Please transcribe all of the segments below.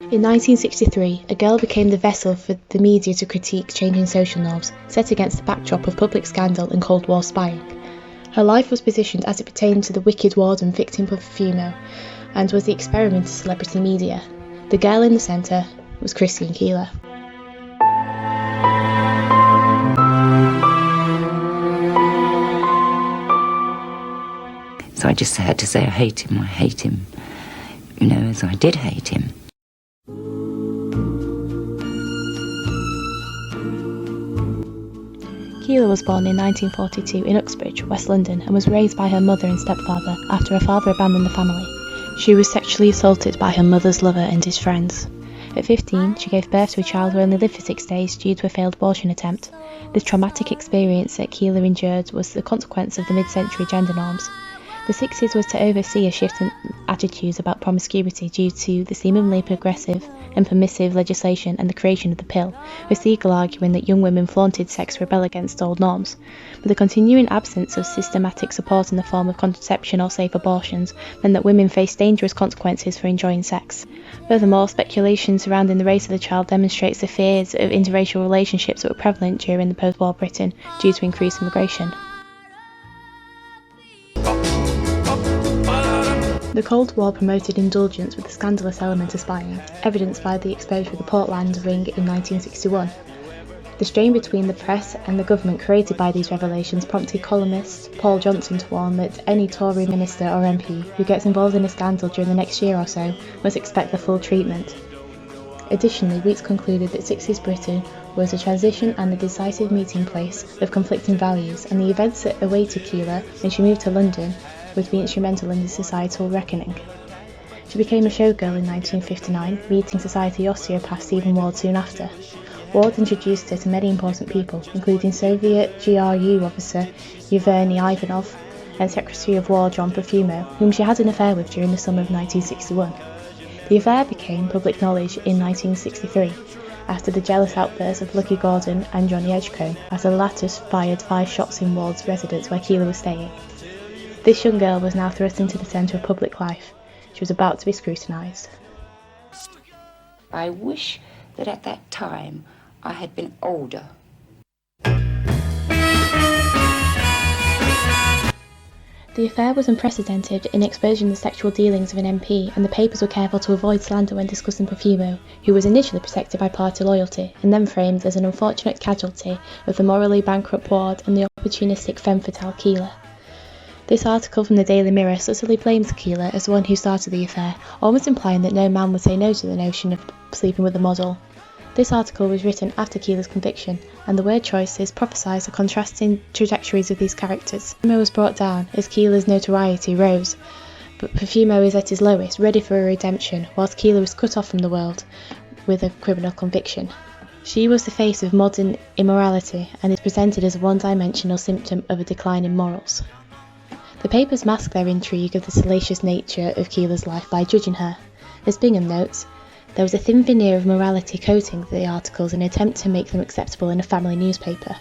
In 1963, a girl became the vessel for the media to critique changing social norms, set against the backdrop of public scandal and Cold War spying. Her life was positioned as it pertained to the wicked warden victim Profumo, and was the experiment of celebrity media. The girl in the centre was Keeler. So I just had to say, I hate him, as I did hate him. Keeler was born in 1942 in Uxbridge, West London, and was raised by her mother and stepfather after her father abandoned the family. She was sexually assaulted by her mother's lover and his friends. At 15, she gave birth to a child who only lived for 6 days due to a failed abortion attempt. This traumatic experience that Keeler endured was the consequence of the mid-century gender norms. The 60s was to oversee a shift in attitudes about promiscuity due to the seemingly progressive and permissive legislation and the creation of the pill, with Siegel arguing that young women flaunted sex rebel against old norms. But the continuing absence of systematic support in the form of contraception or safe abortions meant that women faced dangerous consequences for enjoying sex. Furthermore, speculation surrounding the race of the child demonstrates the fears of interracial relationships that were prevalent during the post-war Britain due to increased immigration. The Cold War promoted indulgence with the scandalous element of spying, evidenced by the exposure of the Portland ring in 1961. The strain between the press and the government created by these revelations prompted columnist Paul Johnson to warn that any Tory minister or MP who gets involved in a scandal during the next year or so must expect the full treatment. Additionally, Weeks concluded that 60s Britain was a transition and a decisive meeting place of conflicting values, and the events that awaited Keeler when she moved to London would be instrumental in the societal reckoning. She became a showgirl in 1959, meeting society osteopath Stephen Ward soon after. Ward introduced her to many important people, including Soviet GRU officer Yevgeny Ivanov and Secretary of War John Profumo, whom she had an affair with during the summer of 1961. The affair became public knowledge in 1963, after the jealous outbursts of Lucky Gordon and Johnny Edgecombe, as the latter fired 5 shots in Ward's residence where Keeler was staying. This young girl was now thrust into the centre of public life. She was about to be scrutinised. I wish that at that time I had been older. The affair was unprecedented in exposing the sexual dealings of an MP, and the papers were careful to avoid slander when discussing Profumo, who was initially protected by party loyalty and then framed as an unfortunate casualty of the morally bankrupt Ward and the opportunistic femme fatale Keeler. This article from the Daily Mirror subtly blames Keeler as the one who started the affair, almost implying that no man would say no to the notion of sleeping with a model. This article was written after Keeler's conviction, and the word choices prophesise the contrasting trajectories of these characters. Profumo was brought down as Keeler's notoriety rose, but Profumo is at his lowest, ready for a redemption, whilst Keeler was cut off from the world with a criminal conviction. She was the face of modern immorality and is presented as a one-dimensional symptom of a decline in morals. The papers mask their intrigue of the salacious nature of Keeler's life by judging her. As Bingham notes, there was a thin veneer of morality coating the articles in an attempt to make them acceptable in a family newspaper.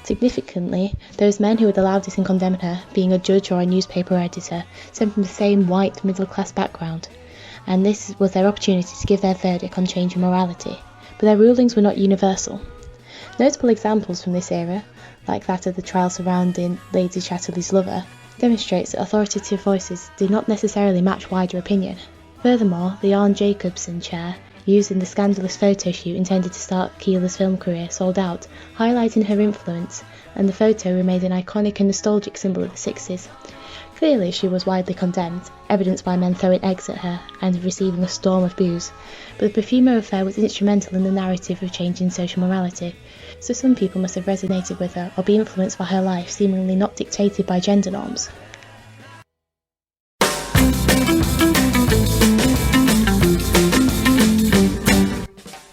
Significantly, those men who were the loudest in condemning her, being a judge or a newspaper editor, stem from the same white middle-class background, and this was their opportunity to give their verdict on changing morality, but their rulings were not universal. Notable examples from this era, like that of the trial surrounding Lady Chatterley's lover, demonstrates that authoritative voices did not necessarily match wider opinion. Furthermore, the Arne Jacobson chair, used in the scandalous photo shoot intended to start Keeler's film career, sold out, highlighting her influence, and the photo remained an iconic and nostalgic symbol of the 60s. Clearly, she was widely condemned, evidenced by men throwing eggs at her and receiving a storm of boos, but the Profumo affair was instrumental in the narrative of changing social morality, so some people must have resonated with her or be influenced by her life, seemingly not dictated by gender norms.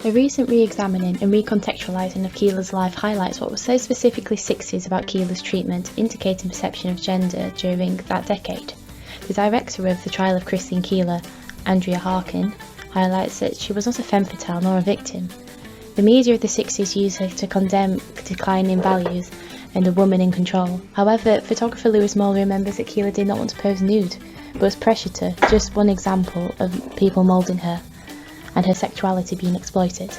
A recent re-examining and recontextualising of Keeler's life highlights what was so specifically 60s about Keeler's treatment, indicating perception of gender during that decade. The director of the trial of Christine Keeler, Andrea Harkin, highlights that she was not a femme fatale nor a victim. The media of the 60s used her to condemn decline in values and a woman in control. However, photographer Lewis Moore remembers that Keeler did not want to pose nude, but was pressured to, just one example of people moulding her. and her sexuality being exploited.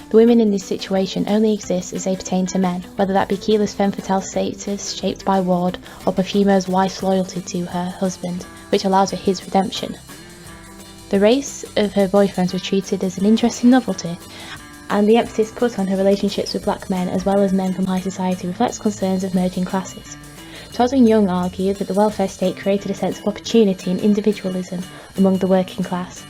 The women in this situation only exist as they pertain to men, whether that be Keeler's femme fatale status shaped by Ward, or Profumo's wife's loyalty to her husband, which allows for his redemption. The race of her boyfriends were treated as an interesting novelty, and the emphasis put on her relationships with black men as well as men from high society reflects concerns of merging classes. Todd and Young argued that the welfare state created a sense of opportunity and individualism among the working class,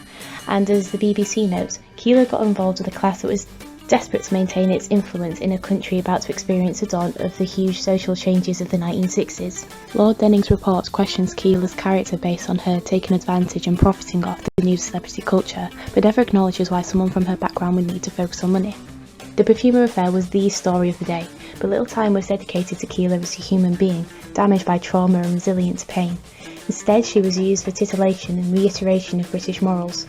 and as the BBC notes, Keeler got involved with a class that was desperate to maintain its influence in a country about to experience the dawn of the huge social changes of the 1960s. Lord Denning's report questions Keeler's character based on her taking advantage and profiting off the new celebrity culture, but never acknowledges why someone from her background would need to focus on money. The Profumo affair was the story of the day, but little time was dedicated to Keeler as a human being, damaged by trauma and resilient to pain. Instead, she was used for titillation and reiteration of British morals.